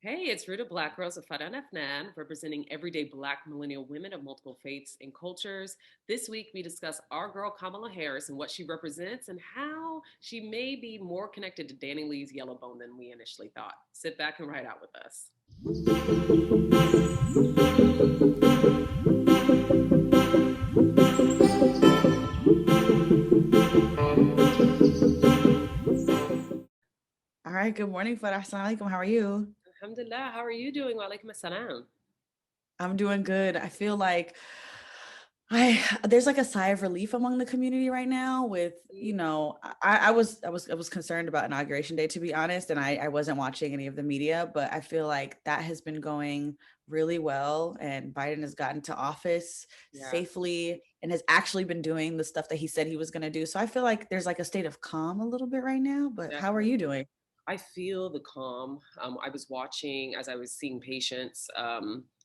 Hey, it's Ruta Black Rose of Farana Fnan, representing everyday Black millennial women of multiple faiths and cultures. This week, we discuss our girl Kamala Harris and what she represents and how she may be more connected to Danny Lee's Yellowbone than we initially thought. Sit back and ride out with us. All right, good morning, Farah. Assalamu alaikum. How are you? Alhamdulillah, how are you doing? Wa alaikum assalam. I'm doing good. I feel like I there's like a sigh of relief among the community right now with, I was concerned about Inauguration Day, to be honest, and I wasn't watching any of the media, but I feel like that has been going really well and Biden has gotten to office Yeah, safely and has actually been doing the stuff that he said he was going to do. So I feel like there's like a state of calm a little bit right now, but how are definitely. you doing? I feel the calm. I was watching as I was seeing patients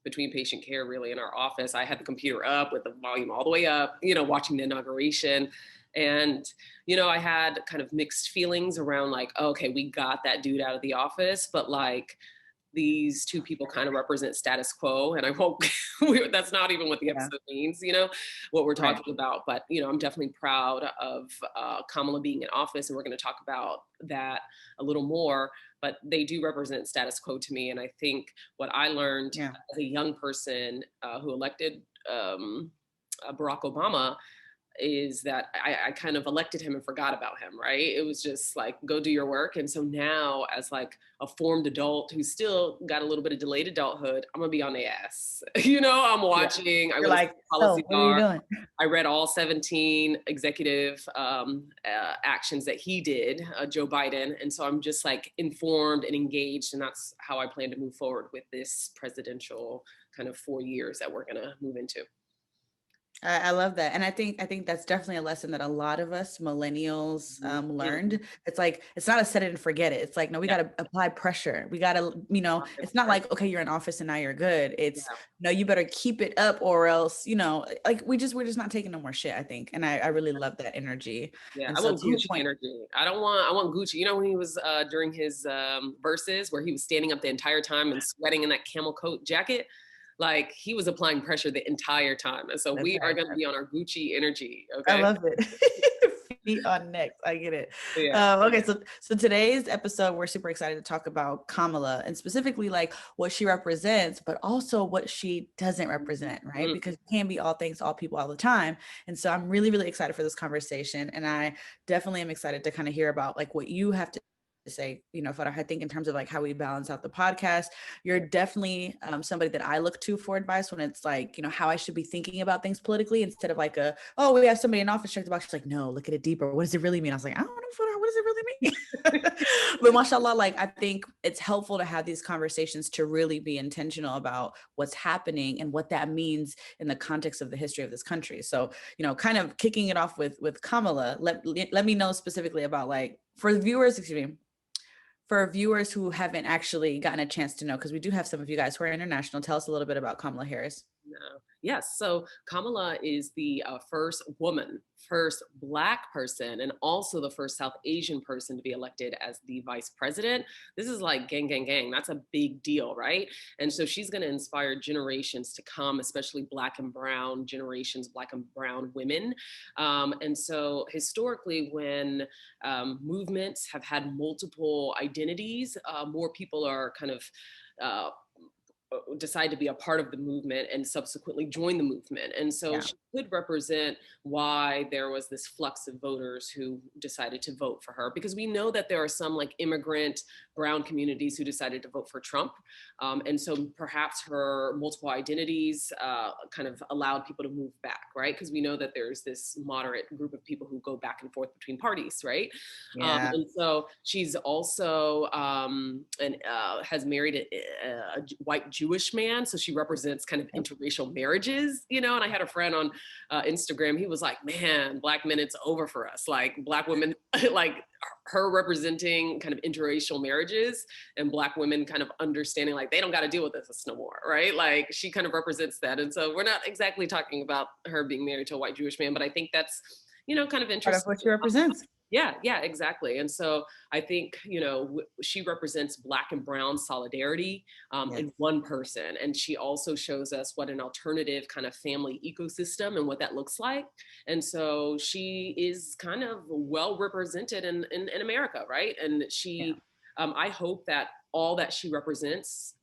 between patient care, really in our office. I had the computer up with the volume all the way up, watching the inauguration. And, I had kind of mixed feelings around like, okay, we got that dude out of the office, but like, these two people kind of represent status quo, and I won't that's not even what the Yeah, episode means, what we're right. talking about. But I'm definitely proud of Kamala being in office, and we're going to talk about that a little more. But they do represent status quo to me, and I think what I learned Yeah. as a young person who elected Barack Obama is that I kind of elected him and forgot about him, right? It was just like, go do your work. And so now, as like a formed adult who's still got a little bit of delayed adulthood, I'm gonna be on the ass. I'm Yeah. watching, I You're went to like, Policy so what are you Bar. doing? I read all 17 executive actions that he did, Joe Biden. And so I'm just like informed and engaged. And that's how I plan to move forward with this presidential kind of 4 years that we're going to move into. I love that. And I think that's definitely a lesson that a lot of us millennials Mm-hmm. learned. It's like it's not a set it and forget it. It's like, no, we Yeah, gotta apply pressure. We gotta, it's not 100%. like, okay, you're in office and now you're good. It's Yeah. no, you better keep it up or else, like we're just not taking no more shit, I think. And I really love that energy. Yeah, And I so want to your Gucci point, energy. I want Gucci. When he was during his verses where he was standing up the entire time and sweating in that camel coat jacket, like he was applying pressure the entire time. And so the we are entire going to time. be on our Gucci energy. I Okay. love it. Feet on necks. I get it. Yeah. Okay, so today's episode, we're super excited to talk about Kamala and specifically like what she represents, but also what she doesn't represent, right? Mm, Because you can't be all things to all people all the time. And so I'm really, really excited for this conversation. And I definitely am excited to kind of hear about like what you have to say, Farah. I think in terms of like how we balance out the podcast, you're definitely somebody that I look to for advice when it's like, how I should be thinking about things politically instead of like oh, we have somebody in office check the box. She's like, no, look at it deeper. What does it really mean? I was like, I don't know, Farah, what does it really mean? But mashallah, like I think it's helpful to have these conversations to really be intentional about what's happening and what that means in the context of the history of this country. So, kind of kicking it off with Kamala, let me know specifically about like for the viewers, excuse me, for viewers who haven't actually gotten a chance to know, because we do have some of you guys who are international, tell us a little bit about Kamala Harris. no. Yes. So Kamala is the first woman, first Black person, and also the first South Asian person to be elected as the vice president. This is like gang, gang, gang. That's a big deal, right? And so she's going to inspire generations to come, especially Black and Brown generations, Black and Brown women. And so historically, when movements have had multiple identities, more people are kind of uh, decide to be a part of the movement and subsequently join the movement. And so Yeah. she could represent why there was this flux of voters who decided to vote for her, because we know that there are some like immigrant brown communities who decided to vote for Trump. And so perhaps her multiple identities kind of allowed people to move back, right? Because we know that there's this moderate group of people who go back and forth between parties, right? Yeah. And so she's also and has married a white Jewish man, so she represents kind of Yep. interracial marriages, And I had a friend on Instagram. He was like, "Man, Black men, it's over for us. Like Black women, like her representing kind of interracial marriages, and Black women kind of understanding like they don't got to deal with this no more, right? Like she kind of represents that. And so we're not exactly talking about her being married to a white Jewish man, but I think that's kind of Part of interesting. what she represents. Yeah, exactly. And so I think, she represents Black and Brown solidarity Yes. in one person. And she also shows us what an alternative kind of family ecosystem and what that looks like. And so she is kind of well represented in America, right? And Yeah. I hope that all that she represents,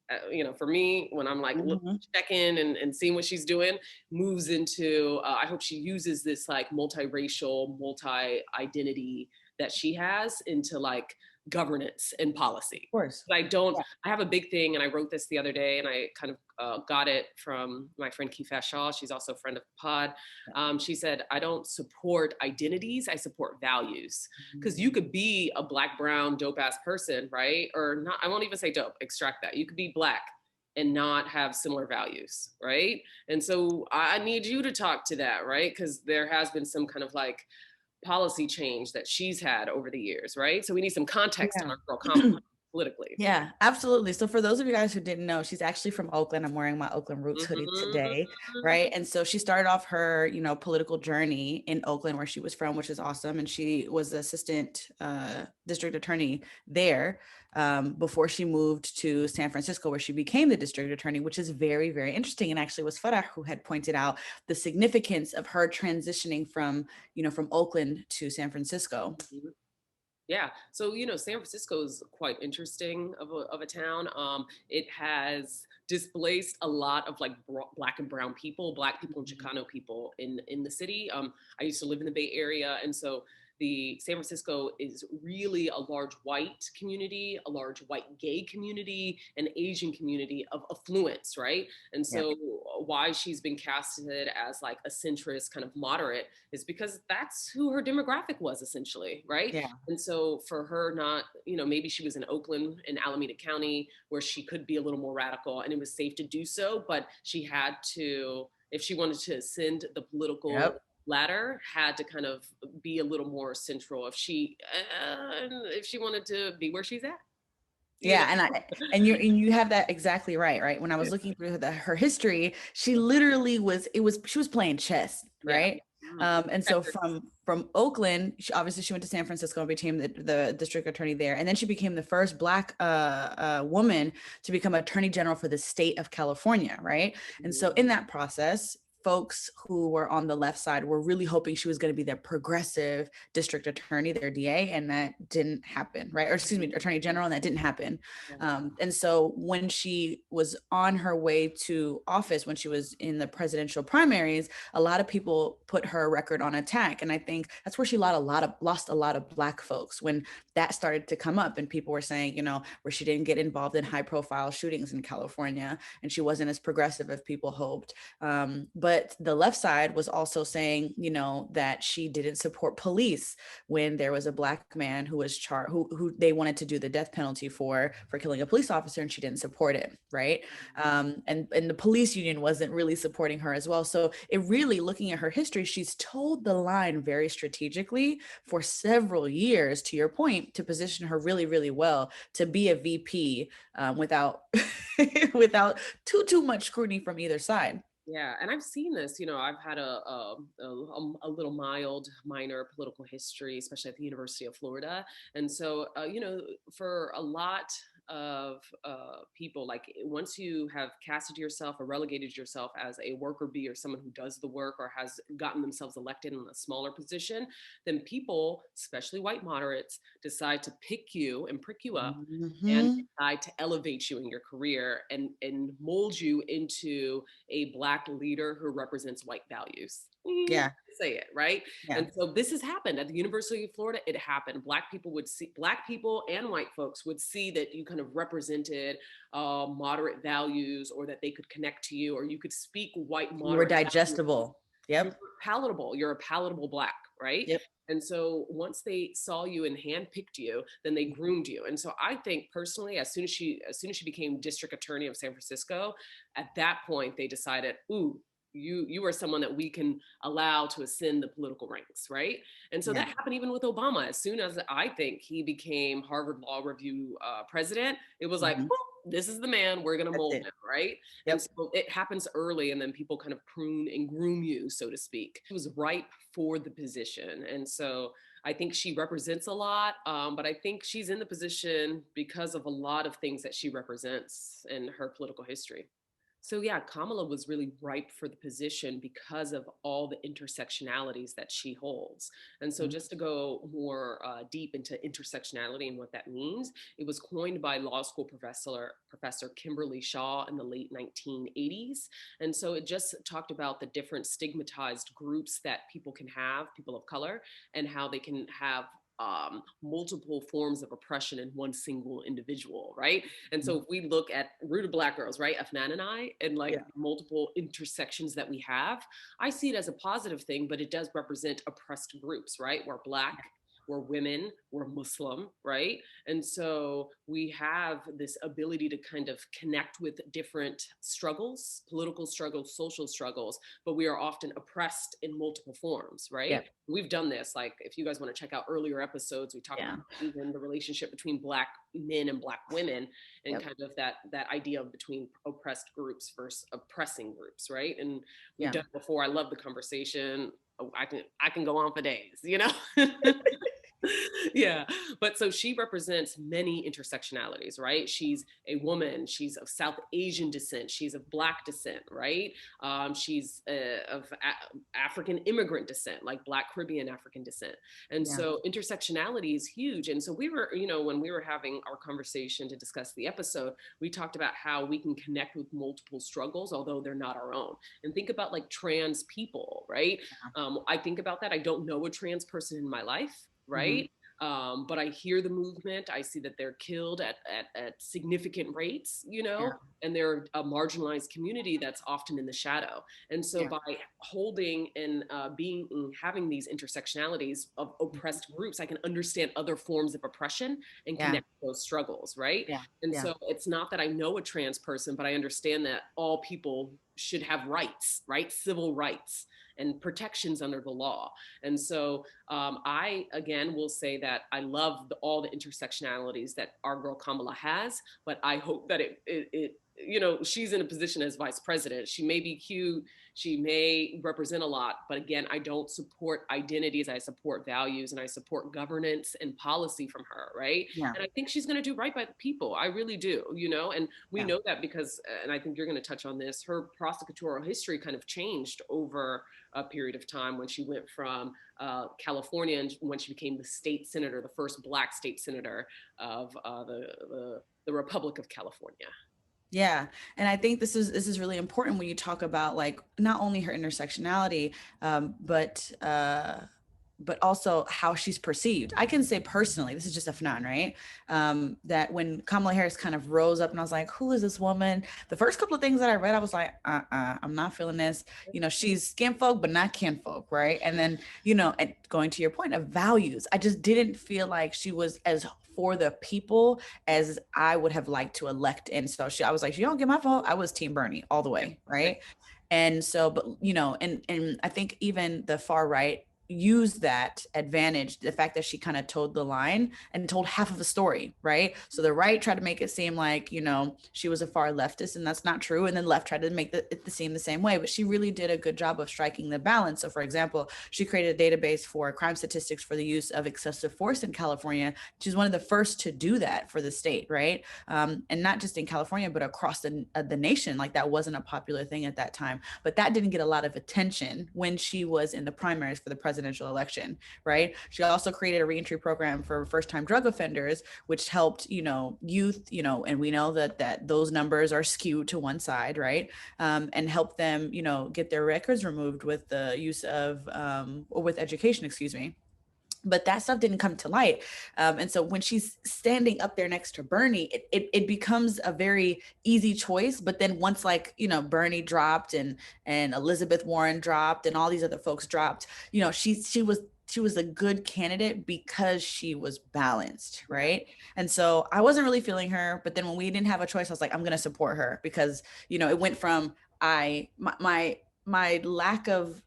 for me, when I'm like Mhm. checking and seeing what she's doing, moves into I hope she uses this like multiracial, multi-identity that she has into like governance and policy. Of course. But Yeah. I have a big thing, and I wrote this the other day, and I kind of got it from my friend Kifah Shaw. She's also a friend of the pod. She said, I don't support identities, I support values. Because you Mhm. could be a Black, brown, dope ass person, right? Or not, I won't even say dope, extract that. You could be Black and not have similar values, right? And so I need you to talk to that, right? Because there has been some kind of like policy change that she's had over the years, right? So we need some context on our girl Kamala Yeah. politically. Yeah, absolutely. So for those of you guys who didn't know, she's actually from Oakland. I'm wearing my Oakland Roots hoodie today, right? Mhm. And so she started off her, political journey in Oakland, where she was from, which is awesome. And she was the assistant district attorney there before she moved to San Francisco, where she became the district attorney, which is very, very interesting. And actually, was Farah who had pointed out the significance of her transitioning from Oakland to San Francisco. Yeah. So, San Francisco is quite interesting of a town. It has displaced a lot of like Black and brown people, Black people and Mhm. Chicano people in the city. I used to live in the Bay Area. And so the San Francisco is really a large white community, a large white gay community, an Asian community of affluence, right? And Yeah. so why she's been casted as like a centrist kind of moderate is because that's who her demographic was essentially, right? Yeah. And so for her not, maybe she was in Oakland in Alameda County where she could be a little more radical and it was safe to do so, but she had to, if she wanted to ascend the political Yep. ladder, had to kind of be a little more central if she wanted to be where she's at, you know. Yeah, and you have that exactly right, right? When I was looking through her history, she literally she was playing chess, Yeah. right? And so from Oakland, she went to San Francisco and became the district attorney there, and then she became the first Black woman to become attorney general for the state of California, right? And so in that process, folks who were on the left side were really hoping she was going to be their progressive district attorney, their DA, and that didn't happen, right? Or excuse me, attorney general, and that didn't happen. And so when she was on her way to office, when she was in the presidential primaries, a lot of people put her record on attack, and I think that's where she lost a lot of Black folks when that started to come up, and people were saying, where she didn't get involved in high-profile shootings in California, and she wasn't as progressive as people hoped. But the left side was also saying, that she didn't support police when there was a Black man who was charged, who they wanted to do the death penalty for killing a police officer, and she didn't support it, right? And the police union wasn't really supporting her as well. So it really, looking at her history, she's told the line very strategically for several years, to your point, to position her really, really well to be a VP without without too much scrutiny from either side. Yeah, and I've seen this. I've had a little minor political history, especially at the University of Florida, and so for a lot of people, like once you have casted yourself or relegated yourself as a worker bee or someone who does the work or has gotten themselves elected in a smaller position, then people, especially white moderates, decide to pick you and prick you up and Mhm. decide to elevate you in your career and mold you into a Black leader who represents white values. Yeah. Say it, right? Yeah. And so this has happened at the University of Florida. It happened. Black people and white folks would see that you kind of represented moderate values, or that they could connect to you, or you could speak white You were moderate values. digestible. You're Yep. palatable. You're a palatable Black, right? Yep. And so once they saw you and handpicked you, then they groomed you. And so I think personally, as soon as she became district attorney of San Francisco, at that point they decided, ooh, you are someone that we can allow to ascend the political ranks, right? And so Yeah. that happened even with Obama. As soon as I think he became Harvard Law Review president, it was like, Mhm. this is the man, we're going to That's mold it. him, right? And Yep. so it happens early, and then people kind of prune and groom you, so to speak. It was ripe for the position. And so I think she represents a lot, but I think she's in the position because of a lot of things that she represents in her political history. So yeah, Kamala was really ripe for the position because of all the intersectionalities that she holds. And so Mhm. just to go more deep into intersectionality and what that means, it was coined by law school professor Kimberly Shaw in the late 1980s. And so it just talked about the different stigmatized groups that people can have, people of color, and how they can have multiple forms of oppression in one single individual, right? And so Mhm. if we look at Rooted Black Girls, right, Afnan and I, and like Yeah. multiple intersections that we have, I see it as a positive thing, but it does represent oppressed groups, right? We're Black, we're women, we're Muslim, right? And so we have this ability to kind of connect with different struggles, political struggles, social struggles, but we are often oppressed in multiple forms, Yeah. right? We've done this. Like, if you guys want to check out earlier episodes, we talked Yeah. about even the relationship between Black men and Black women, and Yep. kind of that idea of between oppressed groups versus oppressing groups, right? And we've Yeah. done it before. I love the conversation. Oh, I can go on for days, you know. Yeah, but so she represents many intersectionalities, right? She's a woman, she's of South Asian descent, she's of Black descent, right? She's of African immigrant descent, like Black Caribbean African descent. And Yeah. so intersectionality is huge. And so we were, when we were having our conversation to discuss the episode, we talked about how we can connect with multiple struggles, although they're not our own. And think about like trans people, right? I think about that. I don't know a trans person in my life, Mhm. right? But I hear the movement. I see that they're killed at significant rates, Yeah. and they're a marginalized community that's often in the shadow. And so Yeah. by holding and having these intersectionalities of Mhm. oppressed groups, I can understand other forms of oppression and Yeah. connect those struggles, right? Yeah. And Yeah. so it's not that I know a trans person, but I understand that all people should have rights, right? Civil rights and protections under the law. And so I, again, will say that I love all the intersectionalities that our girl Kamala has, but I hope that she's in a position as vice president. She may be cute, she may represent a lot, but again, I don't support identities. I support values and I support governance and policy from her, right? Yeah. And I think she's going to do right by the people. I really do, and we Yeah. know that because, and I think you're going to touch on this, her prosecutorial history kind of changed over a period of time when she went from California, and when she became the state senator, the first Black state senator of the Republic of California. Yeah. And I think this is really important when you talk about like not only her intersectionality, but also how she's perceived. I can say personally, this is just a phenomenon, right? That when Kamala Harris kind of rose up and I was like, who is this woman? The first couple of things that I read, I was like, I'm not feeling this. She's skin folk, but not kin folk, right? And then, and going to your point of values, I just didn't feel like she was as for the people as I would have liked to elect. And so I was like, you don't get my vote. I was Team Bernie all the way, right? And so, but and I think even the far right use that advantage, the fact that she kind of told the line and told half of the story, right? So the right tried to make it seem like, she was a far leftist, and that's not true. And then left tried to make it seem the same way, but she really did a good job of striking the balance. So for example, she created a database for crime statistics for the use of excessive force in California. She's one of the first to do that for the state, right? And not just in California, but across the nation. Like that wasn't a popular thing at that time, but that didn't get a lot of attention when she was in the primaries for the presidential election, right? She also created a reentry program for first-time drug offenders, which helped, youth, and we know that those numbers are skewed to one side, right? And help them, get their records removed with the use of, or with education, excuse me. But that stuff didn't come to light. And so when she's standing up there next to Bernie, it becomes a very easy choice. But then once Bernie dropped and Elizabeth Warren dropped and all these other folks dropped, she was a good candidate because she was balanced, right? And so I wasn't really feeling her. But then when we didn't have a choice, I was like, I'm going to support her because, it went from my lack of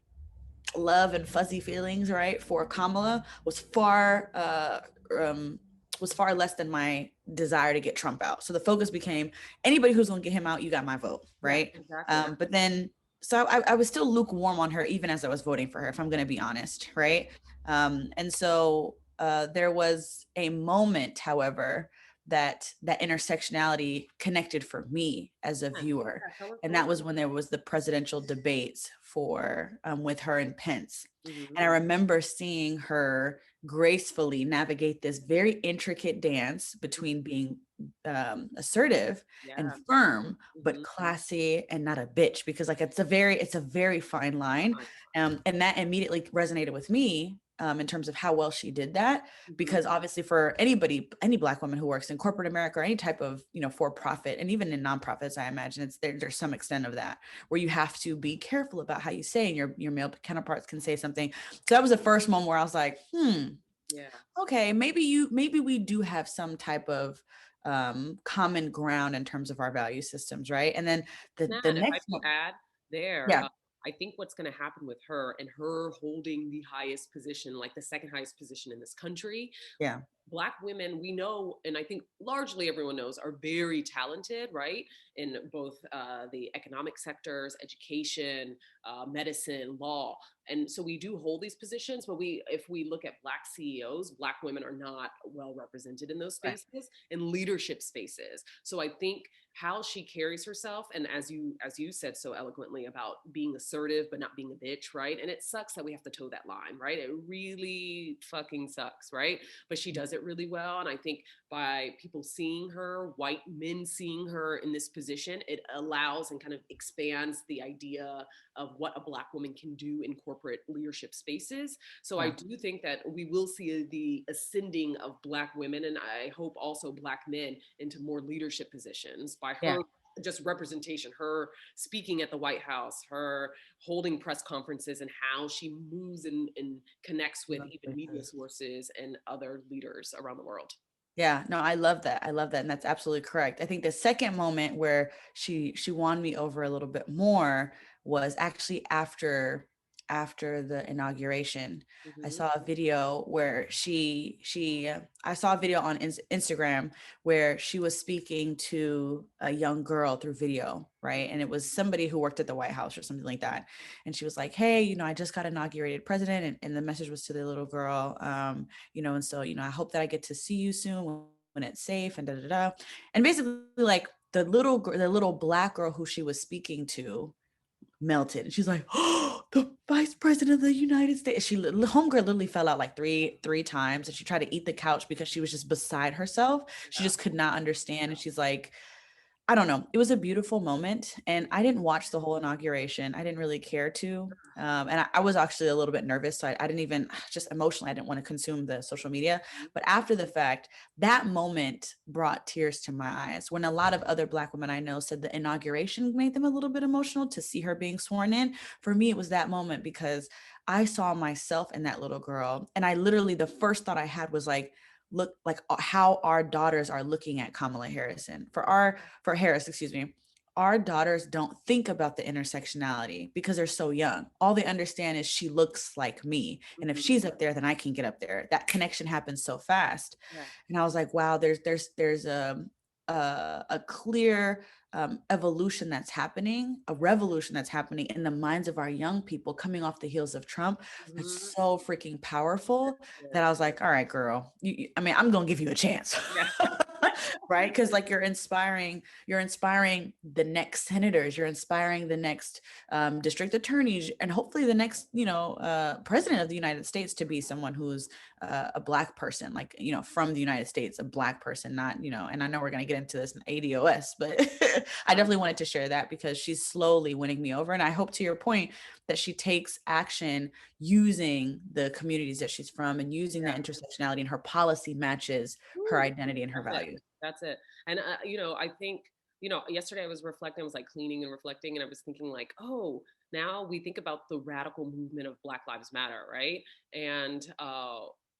love and fuzzy feelings, right, for Kamala was far less than my desire to get Trump out. So the focus became anybody who's going to get him out, you got my vote, Yeah, right? exactly. But then so I was still lukewarm on her even as I was voting for her, if I'm going to be honest, right? And so there was a moment, however, that intersectionality connected for me as a Yeah, viewer, yeah, tell us and more. that was when there was the presidential debates for with her and Pence, and I Hmm. remember seeing her gracefully navigate this very intricate dance between being assertive and Yeah. firm but Hmm. classy and not a bitch, because like it's a very fine line, and that immediately resonated with me in terms of how well she did that, Hmm. because obviously for any black woman who works in corporate America or any type of for profit, and even in nonprofits, I imagine there's some extent of that where you have to be careful about how you say, and your male counterparts can say something. So that was the first moment where I was like, Yeah. okay, maybe we do have some type of common ground in terms of our value systems, right? And then the Add, if I next may one, add there, yeah, I think what's going to happen with her and her holding the highest position, like the second highest position in this country, yeah, Black women, we know, and I think largely everyone knows, are very talented, right? In both the economic sectors, education, medicine, law. And so we do hold these positions, but if we look at Black CEOs, Black women are not well represented in those right, spaces, in leadership spaces. So I think how she carries herself, and as you said so eloquently about being assertive but not being a bitch, right? And it sucks that we have to toe that line, right? It really fucking sucks, right? But she does it really well. And I think by people seeing her, white men seeing her in this position, it allows and kind of expands the idea of what a Black woman can do in corporate leadership spaces. So I yeah, do think that we will see the ascending of Black women, and I hope also Black men, into more leadership positions by yeah, her just representation, her speaking at the White House, her holding press conferences, and how she moves and connects with even media sources and other leaders around the world. yeah. No, I love that. I love that, and that's absolutely correct. I think the second moment where she won me over a little bit more was actually after the inauguration. I Hmm. saw a video where I saw a video on Instagram where she was speaking to a young girl through video, right? And it was somebody who worked at the White House or something like that. And she was like, "Hey, I just got inaugurated president," and the message was to the little girl. And so, I hope that I get to see you soon when it's safe and da da da. And basically, like the little black girl who she was speaking to melted. And she's like, "Oh, the vice president of the United States." Homegirl literally fell out like three times, and she tried to eat the couch because she was just beside herself. She Yeah. just could not understand. And she's like, I don't know. It was a beautiful moment. And I didn't watch the whole inauguration. I didn't really care to. And I was actually a little bit nervous. So I didn't even, just emotionally, I didn't want to consume the social media. But after the fact, that moment brought tears to my eyes when a lot of other Black women I know said the inauguration made them a little bit emotional to see her being sworn in. For me, it was that moment because I saw myself in that little girl. And I literally, the first thought I had was like, look like how our daughters are looking at Kamala Harrison. For Harris, excuse me, our daughters don't think about the intersectionality because they're so young. All they understand is she looks like me. And if Hmm. she's up there, then I can get up there. That connection happens so fast. Yeah. And I was like, wow, there's a clear evolution that's happening, a revolution that's happening in the minds of our young people coming off the heels of Trump. That's Hmm. so freaking powerful Yeah. that I was like, all right, girl, I mean, I'm going to give you a chance. Yeah. Right? Because like you're inspiring the next senators, you're inspiring the next district attorneys, and hopefully the next, president of the United States to be someone who's a black person, like, from the United States, a black person, not, and I know we're going to get into this in ADOS, but I definitely wanted to share that because she's slowly winning me over. And I hope, to your point, that she takes action using the communities that she's from and using that Yeah. intersectionality, and her policy matches her Woo. identity and her That's it. values. That's it. And I think, yesterday I was reflecting, I was like cleaning and reflecting, and I was thinking like, oh, now we think about the radical movement of Black Lives Matter, right? And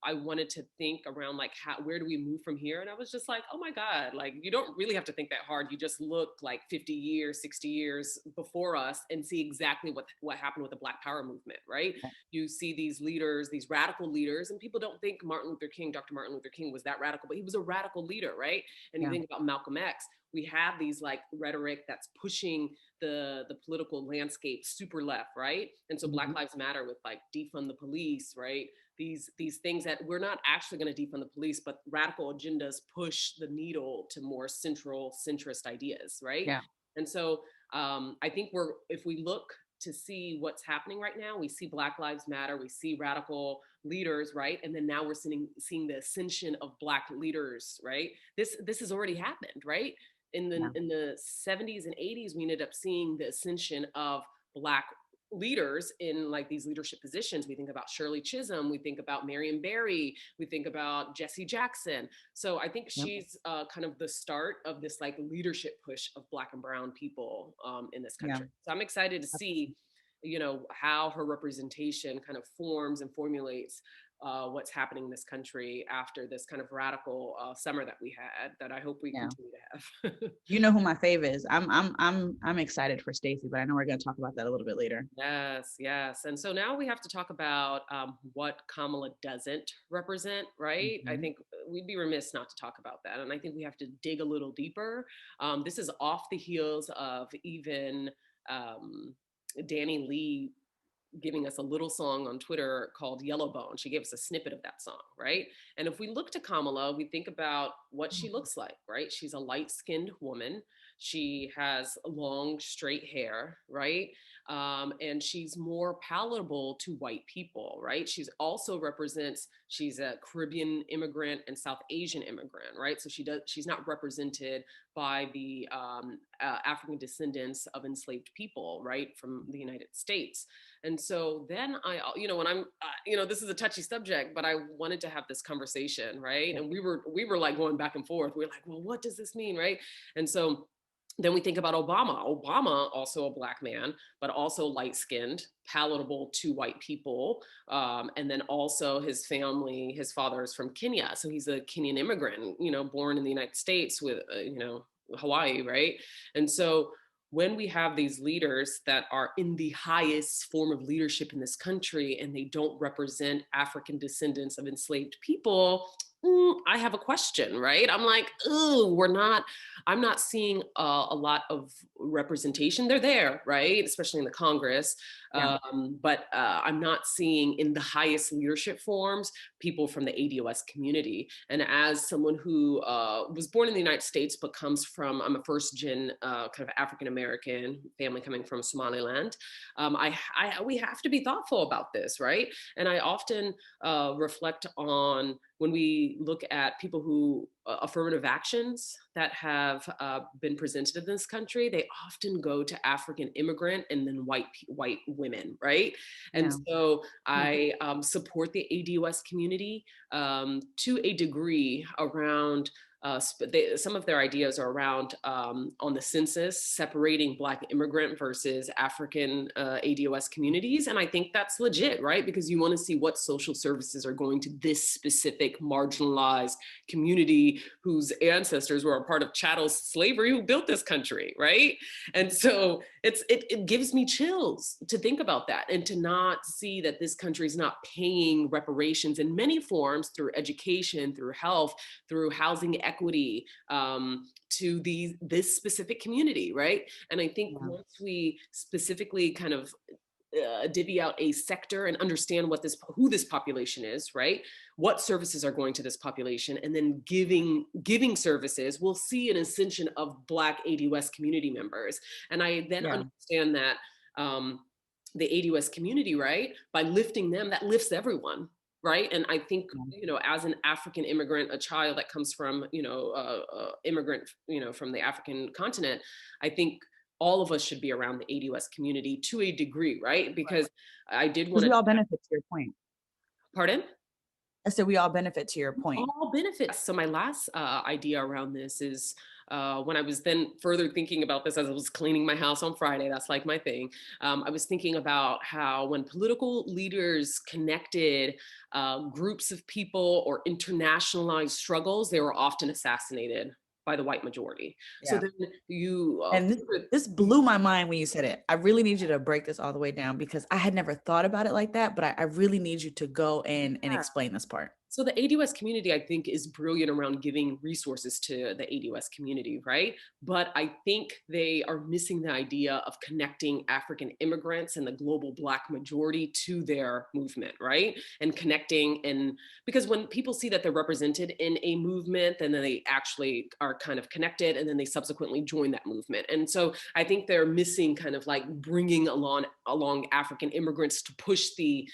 I wanted to think around like where do we move from here? And I was just like, oh my God, like you don't really have to think that hard. You just look like 50 years, 60 years before us and see exactly what happened with the Black Power movement, right? You see these leaders, these radical leaders, and people don't think Dr. Martin Luther King was that radical, but he was a radical leader, right? And you Yeah. think about Malcolm X, we have these like rhetoric that's pushing the political landscape super left, right? And so Black Mhm. Lives Matter with like defund the police, right? These things that we're not actually going to defund the police, but radical agendas push the needle to more centrist ideas, right? Yeah. And so I think if we look to see what's happening right now, we see Black Lives Matter, we see radical leaders, right? And then now we're seeing the ascension of Black leaders, right? This has already happened, right? Yeah. In the 70s and 80s, we ended up seeing the ascension of Black leaders in like these leadership positions. We think about Shirley Chisholm, we think about Marion Barry, we think about Jesse Jackson. So I think Yep. she's kind of the start of this like leadership push of Black and brown people in this Yeah. country. So I'm excited to see, you know, how her representation kind of forms and formulates what's happening in this country after this kind of radical summer that we had, that I hope we Yeah. continue to have. You know who my fave is. I'm excited for Stacey, but I know we're going to talk about that a little bit later. Yes, yes. And so now we have to talk about what Kamala doesn't represent, right? I Mhm. think we'd be remiss not to talk about that. And I think we have to dig a little deeper. This is off the heels of even um, Danny Lee giving us a little song on Twitter called Yellowbone. She gave us a snippet of that song, right? And if we look to Kamala, we think about what she looks like, right? She's a light skinned woman. She has long, straight hair, right? And she's more palatable to white people, right? She's a Caribbean immigrant and South Asian immigrant, right? So she's not represented by the African descendants of enslaved people, right, from the United States. And so then when this is a touchy subject, but I wanted to have this conversation, right? Yeah. And we were like going back and forth. We are like, well, what does this mean, right? And so then we think about Obama. Obama, also a Black man, but also light skinned, palatable to white people. And then also his family, his father is from Kenya. So he's a Kenyan immigrant, born in the United States with, Hawaii, right? And so when we have these leaders that are in the highest form of leadership in this country and they don't represent African descendants of enslaved people, I have a question, right? I'm like, I'm not seeing a lot of representation. They're there, right? Especially in the Congress. Yeah. But I'm not seeing in the highest leadership forms people from the ADOS community. And as someone who was born in the United States, but I'm a first gen kind of African American family coming from Somaliland. We have to be thoughtful about this, right? And I often reflect on when we look at people who affirmative actions that have been presented in this country, they often go to African immigrant and then white women, right? And Yeah. so I support the ADOS community to a degree around some of their ideas are around on the census, separating Black immigrant versus African ADOS communities. And I think that's legit, right? Because you want to see what social services are going to this specific marginalized community whose ancestors were a part of chattel slavery who built this country, right? And so it gives me chills to think about that and to not see that this country is not paying reparations in many forms through education, through health, through housing equity to this specific community, right? And I think Yeah. once we specifically kind of divvy out a sector and understand who this population is, right? What services are going to this population, and then giving services, we'll see an ascension of Black ADOS community members. And I then Yeah. understand that the ADOS community, right, by lifting them, that lifts everyone, right? And I think, as an African immigrant, a child that comes from, immigrant, from the African continent, I think all of us should be around the ADOS community to a degree, right? Because I did want Because we to, all benefit to your point. pardon? I said we all benefit to your point. All benefits. So my last idea around this is when I was then further thinking about this as I was cleaning my house on Friday, that's like my thing. I was thinking about how when political leaders connected groups of people or internationalized struggles, they were often assassinated by the white majority. So Yeah. then you And this blew my mind when you said it. I really need you to break this all the way down because I had never thought about it like that, but I really need you to go in and yeah. explain this part. So the ADOS community, I think, is brilliant around giving resources to the ADOS community, right? But I think they are missing the idea of connecting African immigrants and the global Black majority to their movement, right? And connecting, and because when people see that they're represented in a movement, then they actually are kind of connected, and then they subsequently join that movement. And so I think they're missing kind of like bringing along African immigrants to push the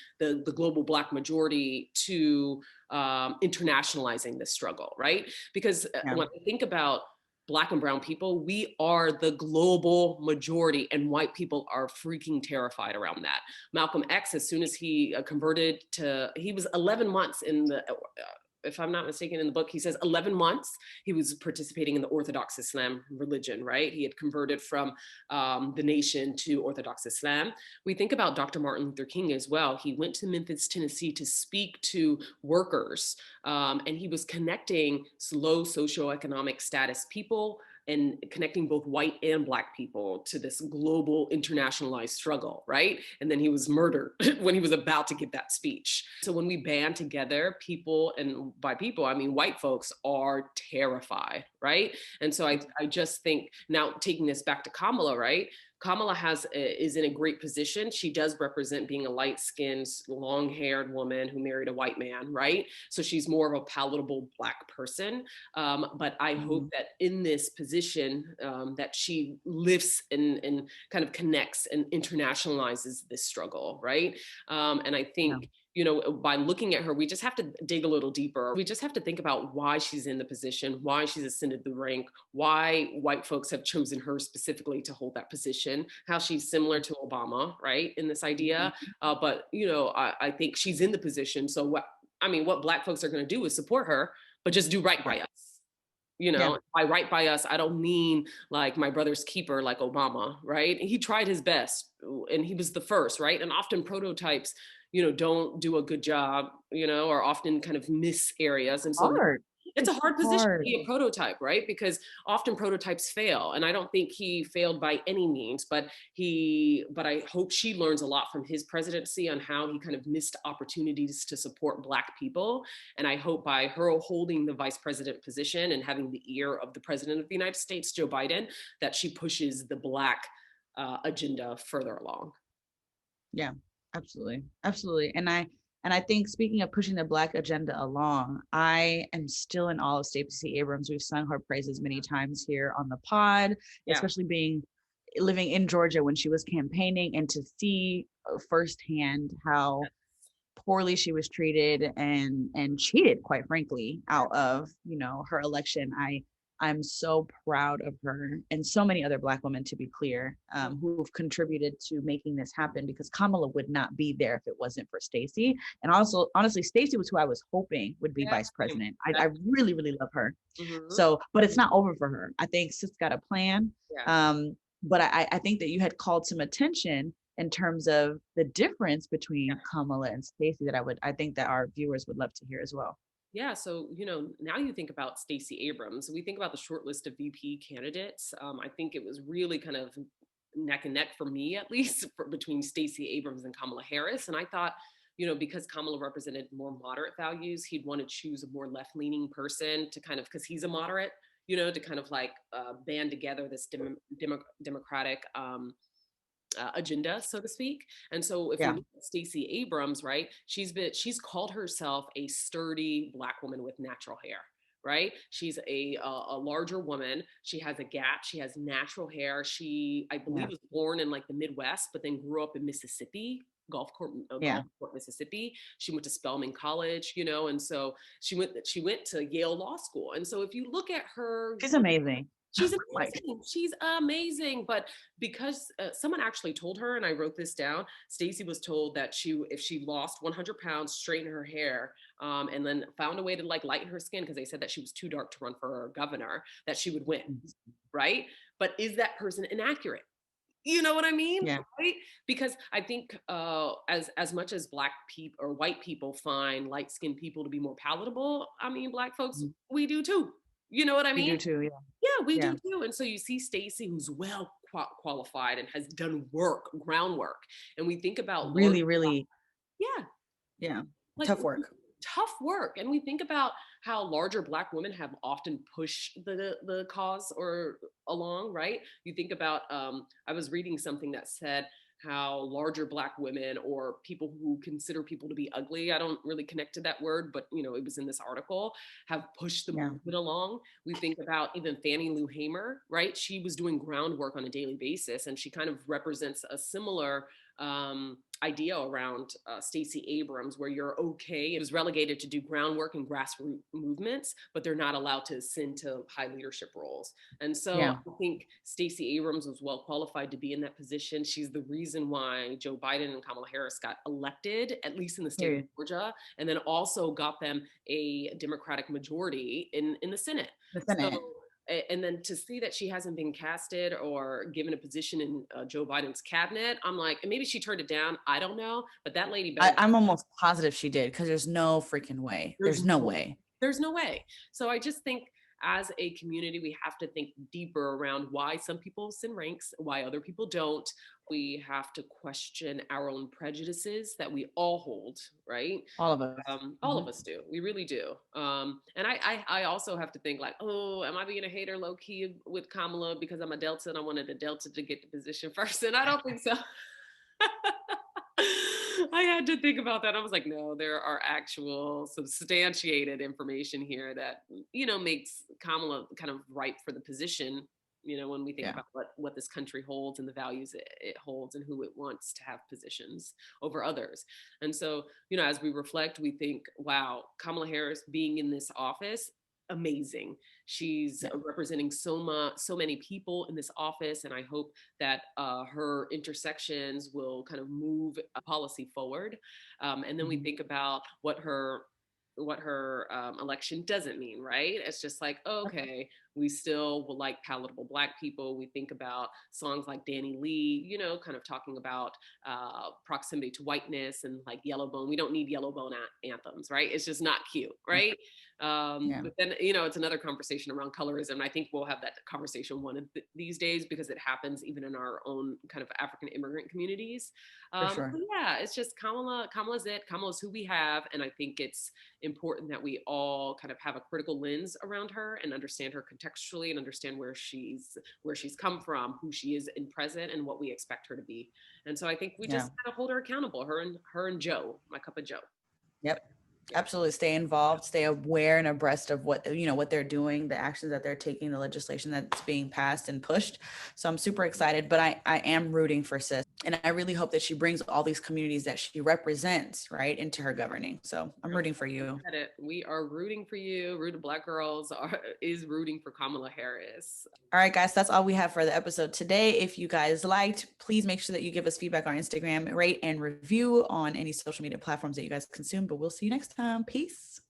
global Black majority to internationalizing this struggle, right? Because Yeah. when I think about Black and brown people, we are the global majority, and white people are freaking terrified around that. Malcolm X, as soon as he converted to, he was 11 months in the, if I'm not mistaken, in the book, he says 11 months he was participating in the Orthodox Islam religion, right? He had converted from the nation to Orthodox Islam. We think about Dr. Martin Luther King as well. He went to Memphis, Tennessee to speak to workers, and he was connecting low socioeconomic status people and connecting both white and Black people to this global internationalized struggle, right? And then he was murdered when he was about to give that speech. So when we band together, people, and by people, I mean white folks, are terrified, right? And so I just think, now taking this back to Kamala, right? Kamala is in a great position. She does represent being a light-skinned, long-haired woman who married a white man, right? So she's more of a palatable Black person. But I hope that in this position that she lifts and kind of connects and internationalizes this struggle, right? And I think, you know, by looking at her, we just have to dig a little deeper. We just have to think about why she's in the position, why she's ascended the rank, why white folks have chosen her specifically to hold that position, how she's similar to Obama, right, in this idea. But, you know, I think she's in the position. So what Black folks are going to do is support her, but just do right by us. You Yeah. know, by right by us, I don't mean like my brother's keeper, like Obama, right? He tried his best and he was the first, right? And often prototypes, you know, don't do a good job, you know, or often kind of miss areas. And so Hard. it's a It's hard position to hard. be a prototype, right? Because often prototypes fail. And I don't think he failed by any means, but I hope she learns a lot from his presidency on how he kind of missed opportunities to support Black people. And I hope by her holding the vice president position and having the ear of the president of the United States, Joe Biden, that she pushes the Black agenda further along. Yeah, absolutely. Absolutely. And I think speaking of pushing the Black agenda along, I am still in awe of Stacey Abrams. We've sung her praises many times here on the pod, Yeah. especially living in Georgia when she was campaigning, and to see firsthand how poorly she was treated and cheated, quite frankly, out of, you know, her election. I'm so proud of her and so many other Black women, to be clear, who've contributed to making this happen, because Kamala would not be there if it wasn't for Stacey. And also, honestly, Stacey was who I was hoping would be vice president. I really, really love her. So, but it's not over for her. I think sis got a plan. But I think that you had called some attention in terms of the difference between Kamala and Stacey that I think that our viewers would love to hear as well. Yeah, so you know, now you think about Stacey Abrams. We think about the short list of VP candidates. I think it was really kind of neck and neck for me, at least, between Stacey Abrams and Kamala Harris. And I thought, you know, because Kamala represented more moderate values, he'd want to choose a more left-leaning person to kind of, because he's a moderate, you know, to kind of like band together this democratic agenda, so to speak. And so if we look at Stacey Abrams, right, she's called herself a sturdy Black woman with natural hair, right? She's a larger woman. She has a gap. She has natural hair. She, I believe, was born in like the Midwest, but then grew up in Mississippi. Gulfport, Mississippi. She went to Spelman College, you know, and so she went to Yale Law School. And so if you look at her, She's amazing. She's Like, amazing. She's amazing. But because someone actually told her, and I wrote this down, Stacey was told that if she lost 100 pounds, straighten her hair, and then found a way to like lighten her skin because they said that she was too dark to run for governor, that she would win. Right. But is that person inaccurate? You know what I mean? yeah, Right? Because I think as much as black people or white people find light skinned people to be more palatable, I mean, black folks, mhm. we do too. You know what I We mean? do too. Yeah. Yeah, we Yeah. do too. And so you see Stacey, who's well qualified and has done work, groundwork. And we think about large, Really, really, yeah, yeah. like Tough work. tough work. And we think about how larger black women have often pushed the cause or along, right? You think about I was reading something that said how larger black women or people who consider people to be ugly, I don't really connect to that word, but you know, it was in this article, have pushed the Yeah. movement along. We think about even Fannie Lou Hamer, right? She was doing groundwork on a daily basis, and she kind of represents a similar idea around Stacey Abrams, where you're okay. It was relegated to do groundwork and grassroots movements, but they're not allowed to ascend to high leadership roles. And so Yeah. I think Stacey Abrams was well qualified to be in that position. She's the reason why Joe Biden and Kamala Harris got elected, at least in the state of Period. Georgia, and then also got them a Democratic majority in the Senate. The So Senate. and then to see that she hasn't been casted or given a position in Joe Biden's cabinet, I'm like, and maybe she turned it down. I don't know, but that lady better. I'm almost positive she did, because there's no freaking way. There's There's no no, way. there's no way. So I just think as a community, we have to think deeper around why some people send ranks, why other people don't. We have to question our own prejudices that we all hold, right? All of us. All of Mhm. us do. We really do. And I also have to think like, oh, am I being a hater low key with Kamala because I'm a Delta and I wanted a Delta to get the position first? And I don't think so. I had to think about that. I was like, no, there are actual substantiated information here that, you know, makes Kamala kind of ripe for the position, you know, when we think Yeah. about what this country holds and the values it holds and who it wants to have positions over others. And so, you know, as we reflect, we think, wow, Kamala Harris being in this office, amazing. She's Yeah. representing so many people in this office, and I hope that her intersections will kind of move a policy forward. And then we Mhm. think about what her election doesn't mean, right? It's just like, okay, we still will like palatable Black people. We think about songs like Danny Lee, you know, kind of talking about proximity to whiteness and like Yellowbone. We don't need Yellowbone anthems, right? It's just not cute, right? Yeah. But then, you know, it's another conversation around colorism. I think we'll have that conversation one of these days because it happens even in our own kind of African immigrant communities. For But sure. yeah, it's just Kamala's it. Kamala's who we have. And I think it's important that we all kind of have a critical lens around her and understand her contextually and understand where she's come from, who she is in present, and what we expect her to be. And so I think we Yeah. just kind of hold her accountable, her and Joe, my cup of Joe. Yep. Yeah. Absolutely. Stay involved, stay aware and abreast of what, what they're doing, the actions that they're taking, the legislation that's being passed and pushed. So I'm super excited, but I am rooting for sis. And I really hope that she brings all these communities that she represents, right, into her governing. So I'm rooting for you. We are rooting for you. Rooted Black Girls is rooting for Kamala Harris. All right, guys, that's all we have for the episode today. If you guys liked, please make sure that you give us feedback on Instagram, rate and review on any social media platforms that you guys consume. But we'll see you next time. Peace.